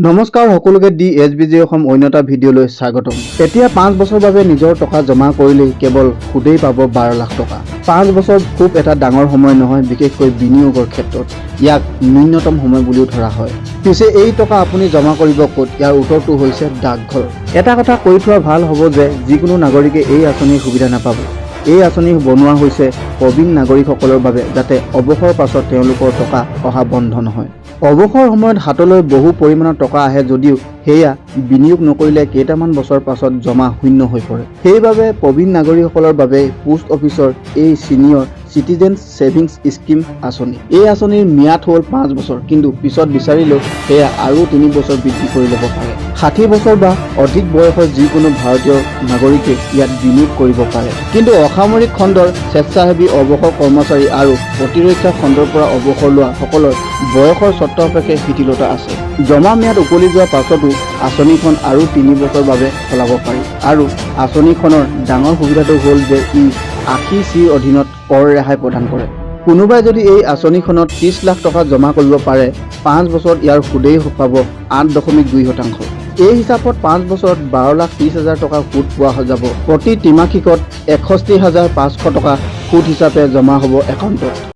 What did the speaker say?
নমস্কাৰ সকলোকে DSBJ অসম অন্যটা ভিডিঅ'লৈ স্বাগতম। এতিয়া 5 বছৰ বাবে নিজৰ টকা জমা কৰিলে কেৱল সুদেই পাব 12 লাখ টকা। 5 বছৰ খুব এটা ডাঙৰ সময় নহয়, বিশেষকৈ বিনিয়োগৰ ক্ষেত্ৰত ইয়াক ন্যূনতম সময় বুলিও ধৰা হয়। পিছে এই টকা আপুনি জমা কৰিব ক'ত? ইয়াৰ উত্তৰটো হৈছে ডাকঘৰ। এটা কথা কৈ থোৱা ভাল হ'ব যে যিকোনো নাগৰিকে এই আঁচনিৰ সুবিধা নাপাব। এই আঁচনি বনোৱা হৈছে প্ৰবীণ নাগৰিকসকলৰ বাবে, যাতে অৱসৰৰ পাছত তেওঁলোকৰ টকা অহা বন্ধ নহয়। অৱসৰ সময়ত হাতলৈ বহু পৰিমাণৰ টকা আহে যদিও সেয়া বিনিয়োগ নকৰিলে কেইটামান বছৰ পাছত জমা শূন্য হৈ পৰে। সেইবাবে প্ৰবীণ নাগৰিকসকলৰ বাবে পোষ্ট অফিচৰ এই চিনিয়ৰ চিটিজেন ছেভিংছ স্কিম আঁচনি। এই আঁচনিৰ ম্যাদ হ'ল 5 বছৰ, কিন্তু পিছত বিচাৰিলেও সেয়া আৰু 3 বছৰ বৃদ্ধি কৰি ল'ব পাৰে। 60 বছৰ বা অধিক বয়সৰ যিকোনো ভাৰতীয় নাগৰিকে ইয়াত বিনিয়োগ কৰিব পাৰে। কিন্তু অসামৰিক খণ্ডৰ স্বেচ্ছাসেৱী অৱসৰ কৰ্মচাৰী আৰু প্ৰতিৰক্ষা খণ্ডৰ পৰা অৱসৰ লোৱা সকলৰ বয়সৰ চৰ্ত সাপেক্ষে শিথিলতা আছে। জমা ম্যাদ উকলি যোৱাৰ পাছতো আঁচনিখন আৰু 3 বছৰ বাবে চলাব পাৰি। আৰু আঁচনিখনৰ ডাঙৰ সুবিধাটো হ'ল যে ই 80Cৰ অধীনত কৰ ৰেহাই প্ৰদান কৰে। কোনোবাই যদি এই আঁচনিখনত 30 লাখ টকা জমা কৰিব পাৰে, 5 বছৰত ইয়াৰ সুদেই পাব 8.2%। এই হিচাপত 5 বছৰত 12,30,000 টকা সুদ পোৱা যাব। প্ৰতি ত্ৰিমাসিকত 61,500 টকা সুদ হিচাপে জমা হ'ব একাউণ্টত।